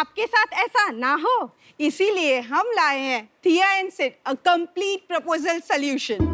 आपके साथ ऐसा ना हो, इसीलिए हम लाए हैं Thia and Sid, a complete proposal solution.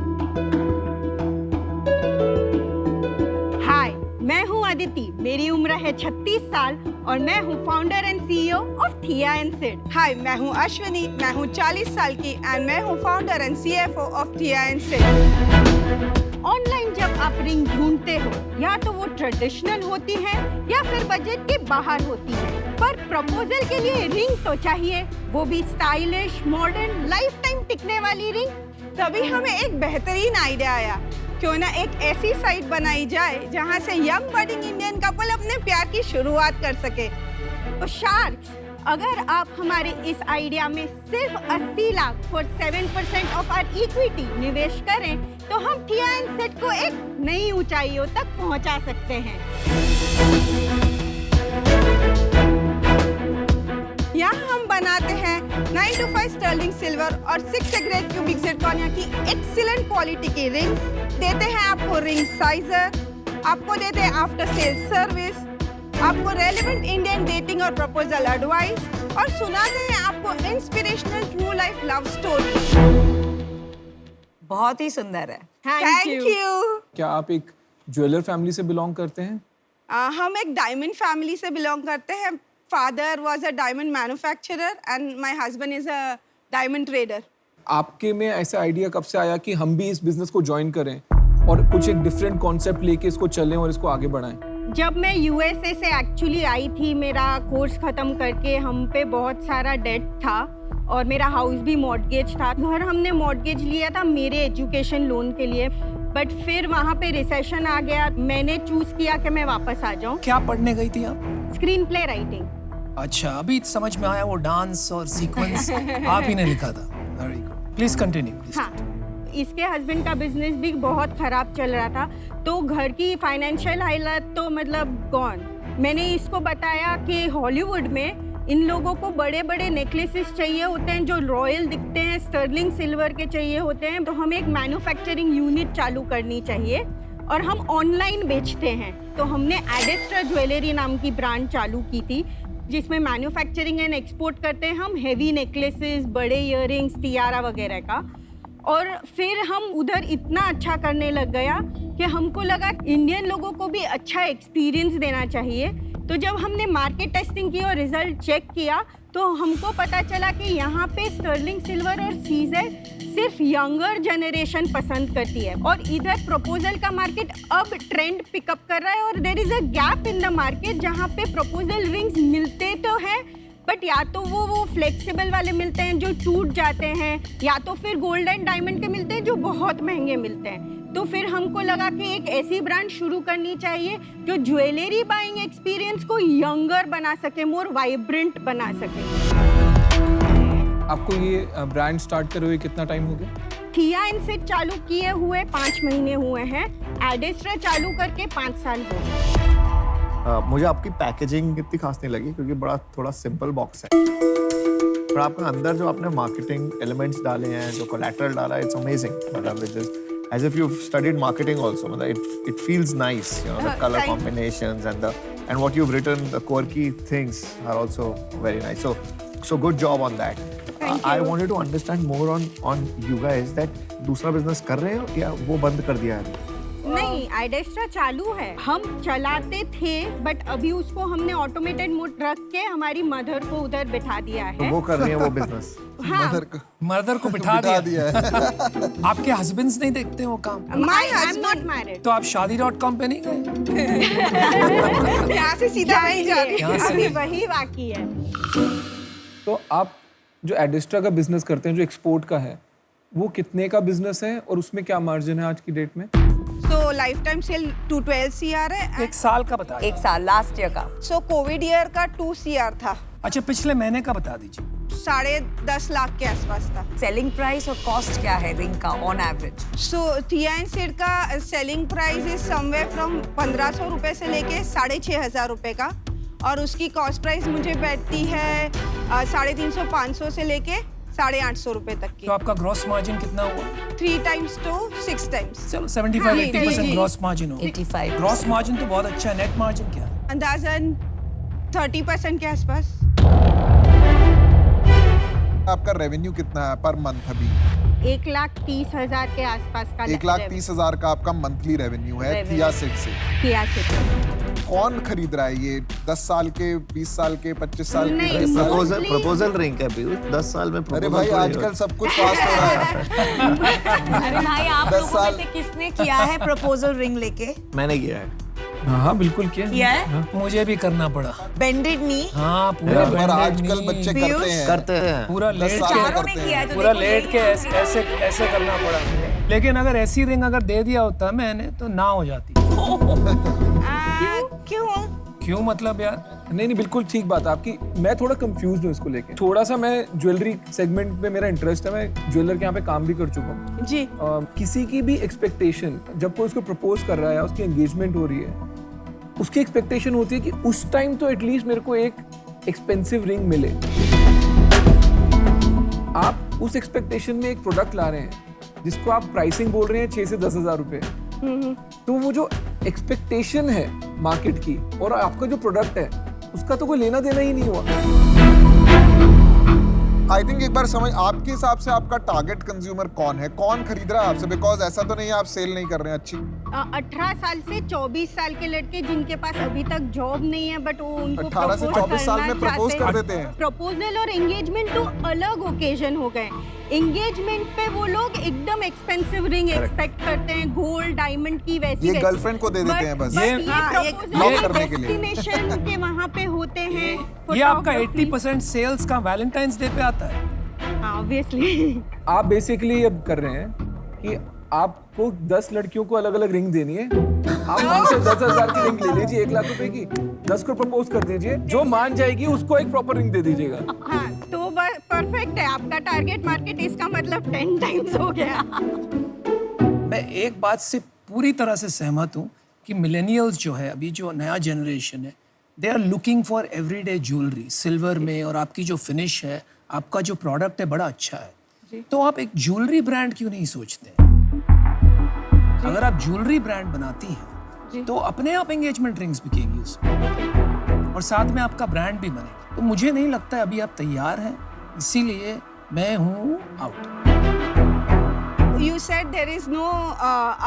Hi, मैं हूँ अदिति, मेरी उम्र है 36 साल और मैं हूँ फाउंडर एंड सीईओ ऑफ थिया एंड सिड। हाय, मैं हूँ अश्विनी, मैं हूँ 40 साल की एंड मैं हूँ फाउंडर एंड सीएफओ ऑफ थिया एंड सिड। ऑनलाइन जब आप रिंग ढूंढते हो, या तो वो ट्रेडिशनल होती है या फिर बजट के बाहर होती है, पर प्रपोजल के लिए रिंग तो चाहिए, वो भी स्टाइलिश, मॉडर्न, लाइफ टाइम टिकने वाली रिंग। तभी हमें एक बेहतरीन आइडिया आया, क्यों ना एक ऐसी साइट बनाई जाए जहां से यंग बडिंग इंडियन कपल अपने प्यार की शुरुआत कर सके। तो शार्क्स, अगर आप हमारे इस आइडिया में सिर्फ 80 lakh for 7% of our equity निवेश करें, तो हम थिया एंड सिड को एक नई ऊंचाइयों तक पहुंचा सकते हैं। यहाँ हम बनाते हैं 9 to 5 स्टर्लिंग सिल्वर और 6 ग्रेड क्यूबिक जिरकॉनिया की एक्सीलेंट क्वालिटी की रिंग्स, देते हैं आपको रिंग साइजर, आपको देते हैं आफ्टर सेल सर्विस, आपको रेलेवेंट इंडियन डेटिंग और प्रपोजल एडवाइस और सुनाते हैं आपको inspirational true life love story. बहुत ही सुंदर है। Thank you. क्या आप एक ज्वेलर फैमिली से बिलोंग करते हैं? हम एक डायमंड फैमिली से बिलोंग करते हैं। Father was a diamond manufacturer and my husband is a diamond trader. आपके में ऐसा आइडिया कब से आया कि हम भी इस बिजनेस को ज्वाइन करें और कुछ एक डिफरेंट कॉन्सेप्ट लेके इसको चलें और इसको आगे बढ़ाएं? जब मैं यूएसए से एक्चुअली आई थी, मेरा कोर्स खत्म करके हम पे बहुत सारा डेट था और मेरा हाउस भी मॉर्टगेज था। घर हमने मॉर्टगेज लिया था मेरे एजुकेशन लोन के लिए, बट फिर वहाँ पे रिसेशन आ गया। मैंने चूज किया कि मैं वापस आ जाऊँ। क्या पढ़ने गई थी आप? Screen play writing. अच्छा, अभी समझ में आया, वो डांस और सीक्वेंस आप ही ने लिखा था। Very good, please continue. हाँ, इसके हस्बैंड का बिजनेस भी बहुत खराब चल रहा था, तो घर की फाइनेंशियल हालत तो मतलब गॉन। मैंने इसको बताया कि हॉलीवुड में इन लोगों को बड़े बड़े नेकलेसेस चाहिए होते हैं जो रॉयल दिखते हैं, स्टर्लिंग सिल्वर के चाहिए होते हैं, तो हमें एक मैन्युफैक्चरिंग यूनिट चालू करनी चाहिए और हम ऑनलाइन बेचते हैं। तो हमने एडेस्ट्रा ज्वेलरी नाम की ब्रांड चालू की थी, जिसमें मैन्युफैक्चरिंग एंड एक्सपोर्ट करते हैं हम हेवी नेकलेसेस, बड़े इयररिंग्स, टियारा वगैरह का। और फिर हम उधर इतना अच्छा करने लग गया कि हमको लगा इंडियन लोगों को भी अच्छा एक्सपीरियंस देना चाहिए। तो जब हमने मार्केट टेस्टिंग की और रिजल्ट चेक किया, तो हमको पता चला कि यहाँ पे स्टर्लिंग सिल्वर और सीजेड सिर्फ यंगर जनरेशन पसंद करती है और इधर प्रपोजल का मार्केट अब ट्रेंड पिकअप कर रहा है और there is a gap in the market जहाँ पे प्रपोजल रिंग्स मिलते तो हैं, बट या तो वो फ्लेक्सिबल वाले मिलते हैं जो टूट जाते हैं, या तो फिर गोल्ड एंड डायमंड के मिलते हैं जो बहुत महंगे मिलते हैं। तो फिर हमको लगा कि एक ऐसी ब्रांड शुरू करनी चाहिए जो ज्वेलरी बाइंग एक्सपीरियंस को यंगर बना सके, मोर वाइब्रेंट बना सके। आपको ये ब्रांड स्टार्ट करे हुए कितना टाइम हो गया? थिया एंड सिड चालू किए हुए 5 महीने हुए हैं, एडेस्ट्रा चालू करके 5 साल हो गए। मुझे आपकी पैकेजिंग इतनी खास नहीं लगी क्योंकि बड़ा थोड़ा सिंपल बॉक्स है, पर आपका अंदर जो आपने मार्केटिंग एलिमेंट्स डाले हैं, जो कोलैटरल डाला है, इट्स अमेजिंग। मतलब it is as if you've studied marketing also. It feels nice, you know, the color combinations and what you've written, the quirky things are also very nice. So good job on that. I wanted to understand more on you guys that दूसरा business कर रहे हो या वो बंद कर दिया है? नहीं, एडेस्ट्रा चालू है। हम चलाते थे, बट अभी उसको हमने ऑटोमेटेड मोड रख के हमारी मदर को उधर बिठा दिया है। तो वो कर रही है वो बिजनेस? हाँ, मदर को बिठा दिया है। आपके हस्बैंड्स नहीं देखते वो काम? I am not married. तो आप शादी.com पे नहीं गए? यहाँ से सीधा नहीं जा रही। अभी वही बाकी है। तो आप जो एडेस्ट्रा का बिजनेस करते हैं, जो एक्सपोर्ट का है, वो कितने का बिजनेस है और उसमें क्या मार्जिन है आज की डेट में? तो लाइफ टाइम सेल 212 CR है। 1 साल का बता दीजिए। 1 साल लास्ट ईयर का। सो कोविड ईयर का 2 CR था। अच्छा, पिछले महीने का बता दीजिए। 10.5 लाख के आसपास था। सेलिंग प्राइस और कॉस्ट क्या है रिंग का ऑन एवरेज? सो थिया एंड सिड का selling price is somewhere from 1500 रुपए से लेके 6500 रुपए का, और उसकी कॉस्ट प्राइस मुझे बैठती है 350-500 से लेके 850 रुपए तक की। तो आपका ग्रॉस मार्जिन कितना हुआ? 3 times to 6 times। चलो 75-80% ग्रॉस मार्जिन हो। 85। ग्रॉस मार्जिन तो बहुत अच्छा है, नेट मार्जिन क्या है? अंदाजन 30% के आसपास। आपका रेवेन्यू कितना है पर मंथ अभी? 1,30,000 के आसपास का 1,30,000 का आपका मंथली रेवेन्यू है Revenue। थिया सीड से। किया से। कौन खरीद रहा है ये? 10 साल के, 20 साल के, 25 साल के, नहीं, 30 साल के? प्रपोजल रिंग है पीयूष, 10 साल में अरे proposal भाई थोड़ी आजकल होता सब कुछ फास्ट हो रहा है। अरे भाई आप 10 लोगों साल- में से किसने किया है प्रपोजल रिंग लेके? है। मैंने किया है। हाँ बिल्कुल किया किया है? मुझे भी करना पड़ा। बेंडेड नी? हाँ पूरे और bended आजकल knee, बच्चे पीयूष? करते हैं। करते हैं। पूरा 10 लेट साल के में चारों ने करते किया है हैं। तो पूरा देखो लेट यही के है। ऐसे ऐसे करना पड़ा मुझे। लेकिन अगर ऐसी रिंग अगर दे दिया होता मैंने तो ना हो जाती। क्यों? क्यों मतलब यार? नहीं नहीं बिल्कुल ठीक बात है आपकी। मैं थोड़ा कंफ्यूज हूँ इसको लेके। थोड़ा सा मैं ज्वेलरी सेगमेंट में मेरा इंटरेस्ट है, मैं ज्वेलर के यहाँ पे काम भी कर चुका हूँ। जी किसी की भी एक्सपेक्टेशन जब कोई उसको प्रपोज कर रहा है, उसकी एंगेजमेंट हो रही है, उसकी एक्सपेक्टेशन होती है कि उस टाइम तो एटलीस्ट मेरे को एक एक्सपेंसिव रिंग मिले। आप उस एक्सपेक्टेशन में एक प्रोडक्ट ला रहे हैं जिसको आप प्राइसिंग बोल रहे हैं 6 से 10,000 रुपए, तो वो जो एक्सपेक्टेशन है मार्केट की और आपका जो प्रोडक्ट है उसका तो कोई लेना देना ही नहीं हुआ। आई थिंक एक बार समझ, आपके हिसाब से आपका टारगेट कंज्यूमर कौन है? कौन खरीद रहा है आपसे? बिकॉज ऐसा तो नहीं है आप सेल नहीं कर रहे हैं अच्छी। 18 साल से 24 साल के लड़के जिनके पास अभी तक जॉब नहीं है बट वो उनको 18 से 24 साल में प्रपोज कर देते हैं। प्रपोजल और एंगेजमेंट तो अलग ओकेजन हो गए। एंगेजमेंट पे वो लोग एकदम एक्सपेंसिव रिंग एक्सपेक्ट करते हैं, गोल्ड डायमंड की वैसी ये वैसी। गर्लफ्रेंड को दे देते हैं बस। ये हाँ, ये lock करने के लिए। डेस्टिनेशन के वहाँ पे होते हैं। ये आपका photography। 80% सेल्स का वैलेंटाइंस डे पे आता है। हाँ ऑब्वियसली। आप बेसिकली अब कर रहे हैं कि आपको 10 लड़कियों को अलग अलग रिंग देनी है। आप उनसे 10,000 की रिंग ले लीजिए, 1 लाख रुपए की, 10 को प्रपोज कर दीजिए, जो मान जाएगी उसको एक प्रॉपर रिंग दे दीजिएगा। हाँ तो परफेक्ट है आपका टारगेट मार्केट। इसका मतलब 10 टाइम्स हो गया। मैं एक बात से पूरी तरह से सहमत हूँ कि मिलेनियल्स जो है, अभी जो नया जनरेशन है, they are looking for everyday jewellery silver में, और आपकी जो फिनिश है, आपका जो प्रोडक्ट है बड़ा अच्छा है। तो आप एक ज्वेलरी ब्रांड क्यों नहीं सोचते? अगर आप ज्वेलरी ब्रांड बनाती हैं तो अपने आप एंगेजमेंट रिंग्स बिकेगी उसमें और साथ में आपका ब्रांड भी बनेगा। तो मुझे नहीं लगता है अभी आप तैयार हैं, इसीलिए मैं हूँ out. You said there is no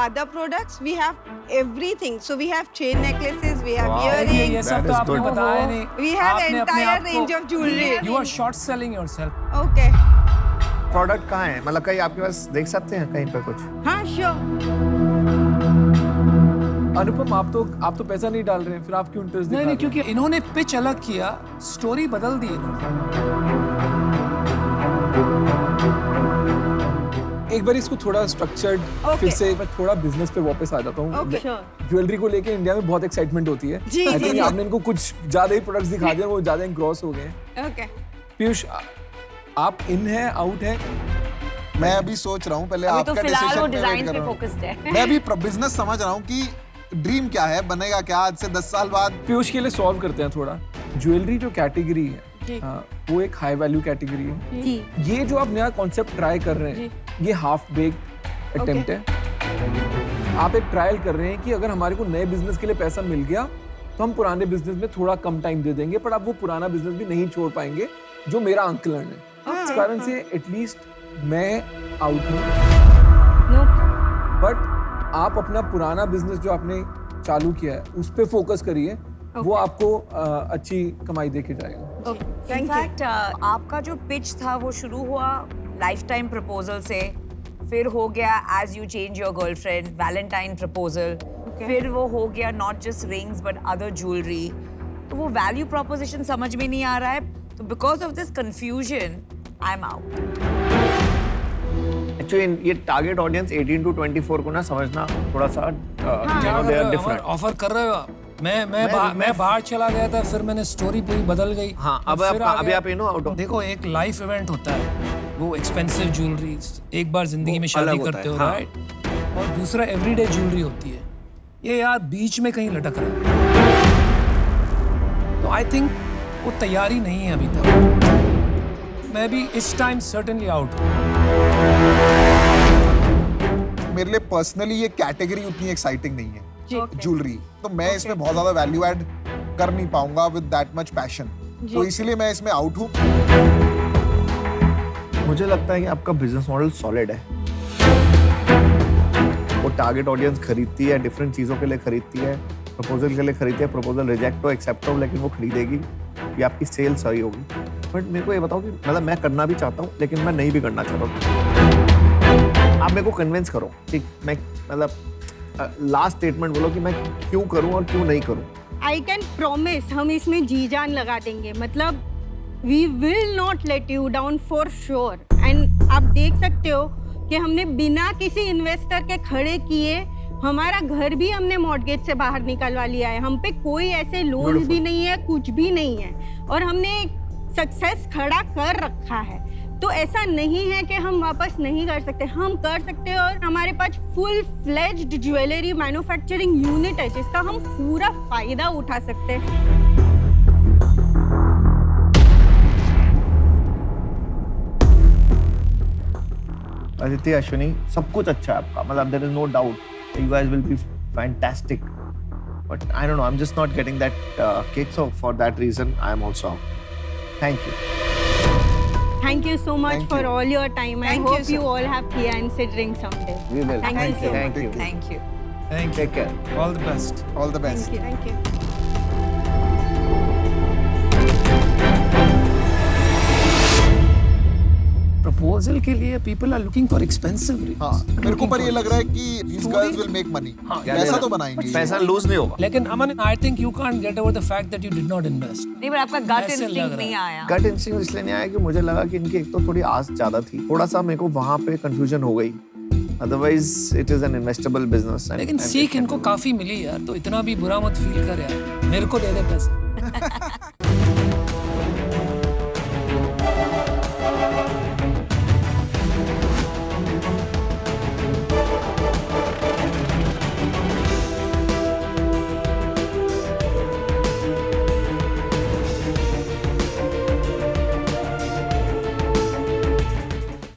other products. We have everything. So we have chain necklaces, we have ये earrings, सब तो is आपने good. बताया नहीं। we have आपने अपने entire आप को- range of jewelry. You are short selling yourself. Okay. Product कहाँ है? मतलब कहीं आपके पास देख सकते हैं कहीं पे कुछ? हाँ श्योर। अनुपम आप तो पैसा नहीं डाल रहे हैं, फिर आप क्यों इंटरेस्ट नहीं नहीं, क्योंकि इन्होंने पिच अलग किया, स्टोरी बदल दी इन्होंने। एक बार इसको थोड़ा स्ट्रक्चर्ड फिर से मैं थोड़ा बिजनेस पे वापस आ जाता हूँ। Okay, sure. ज्वेलरी को लेके इंडिया में बहुत एक्साइटमेंट होती है। जी, आई जी, थिंक जी। आपने इनको कुछ ज्यादा ही प्रोडक्ट्स दिखा दिए, वो ज्यादा इंग्रॉस हो गए हैं। Okay. पीयूष आप इन है आउट है? मैं अभी सोच रहा हूँ, पहले अभी आपका तो फिलहाल वो डिसीजन डिजाइन पे फोकस्ड है। मैं अभी बिजनेस समझ रहा हूँ कि ड्रीम क्या है, बनेगा क्या आज से 10 साल बाद? पीयूष के लिए सॉल्व करते हैं थोड़ा। ज्वेलरी जो कैटेगरी है वो एक हाई वैल्यू कैटेगरी है। जी ये जो आप नया कॉन्सेप्ट ट्राई कर रहे हैं, ये हाफ बेक्ड अटेम्प्ट है। आप एक ट्रायल कर रहे हैं कि अगर हमारे को नए बिजनेस के लिए पैसा मिल गया तो हम पुराने बिजनेस में थोड़ा कम टाइम दे देंगे, पर आप वो पुराना बिजनेस भी नहीं छोड़ पाएंगे जो मेरा आंकलन है। इस कारण से एटलीस्ट मैं आउट हूँ, नो बट आप अपना पुराना बिजनेस जो आपने चालू किया है उस पे फोकस करिए, वो आपको अच्छी कमाई देके जाएगा। इनफैक्ट आपका जो पिच था वो शुरू हुआ लाइफ टाइम प्रपोजल से, फिर हो गया as you change your girlfriend Valentine proposal, फिर वो हो गया not just rings but other jewellery. तो वो वैल्यू प्रोपोजिशन समझ में नहीं आ रहा है, तो because of this confusion I am out. Actually ये टारगेट ऑडियंस 18 to 24 को ना समझना थोड़ा सा दे आर डिफरेंट। ऑफर कर रहे हो आप? मैं बाहर चला गया था, फिर मैंने स्टोरी पूरी बदल गई। हाँ, अब फिर आपका आ अभी गया। आप यू नो आउट ऑफ। देखो एक लाइफ इवेंट होता है, वो एक्सपेंसिव ज्वेलरी एक बार जिंदगी वो में शादी अलग होता करते है, हो, हाँ। राइट? और दूसरा एवरीडे ज्वेलरी होती है। ये यार बीच में कहीं लटक रहा है, तो आई थिंक वो तैयारी नहीं है अभी तक। मैं भी इस टाइम सर्टेनली आउट हूँ। मेरे लिए पर्सनली ये कैटेगरी उतनी एक्साइटिंग नहीं है ज्वेलरी, तो मैं इसमें बहुत ज्यादा वैल्यू ऐड कर नहीं पाऊंगा विद दैट मच पैशन, तो इसीलिए मैं इसमें आउट हूँ। मुझे लगता है कि आपका बिजनेस मॉडल सॉलिड है। वो टारगेट ऑडियंस खरीदती है, डिफरेंट चीज़ों के लिए खरीदती है, प्रपोजल के लिए खरीदती है, प्रपोजल रिजेक्ट हो एक्सेप्ट हो, लेकिन वो खरीदेगी, ये आपकी सेल सही होगी। बट मेरे को ये बताओ कि मतलब मैं करना भी चाहता हूँ लेकिन मैं नहीं भी करना चाहता हूँ। आप मेरे को कन्विंस करो कि मैं मतलब लास्ट स्टेटमेंट बोलो कि मैं क्यों करूँ और क्यों नहीं करूँ। आई कैन प्रॉमिस हम इसमें जी जान लगा देंगे, मतलब we will not let you down for sure. And आप देख सकते हो कि हमने बिना किसी इन्वेस्टर के खड़े किए हमारा घर भी हमने मॉर्गेज से बाहर निकलवा लिया है। हम पे कोई ऐसे लोन भी नहीं है, कुछ भी नहीं है, और हमने सक्सेस खड़ा कर रखा है। तो ऐसा नहीं है कि हम वापस नहीं कर सकते, हम कर सकते हैं। और हमारे पास full fledged jewellery manufacturing unit है जिसका हम पूरा फायदा उठा सकते हैं। आदित्य, अश्विनी, सब कुछ अच्छा है आपका, मतलब there is no doubt you guys will be fantastic, but I don't know, I am just not getting that kick, so for that reason I am also out. Thank you. Thank you so much Thank for you. all your time. I Thank you, hope sir. you all have tea and sit drink someday. We will. Thank you so much. Thank you. Thank you. Thank Take care. you. All the best. All the best. Thank you. Proposal के लिए people are looking for expensive rings. हाँ, मेरे को पर ये लग रहा है कि these girls will make money. पैसा तो बनाएंगी। पैसा लूज नहीं होगा। लेकिन अमन, I think you can't get over the fact that you did not invest. नहीं, पर आपका गट ऐसे लग इंस्टिंक्ट रहा नहीं है। आया। गट इंस्टिंक्ट इसलिए नहीं आया कि मुझे लगा कि इनकी एक तो थोड़ी आस ज्यादा थी, थोड़ा सा मेरे को वहां पे कंफ्यूजन हो गई। Otherwise it is an investable business. लेकिन सीख इनको काफी मिली यार, तो इतना भी बुरा मत फील कर यार, मेरे को दे दे पैसे।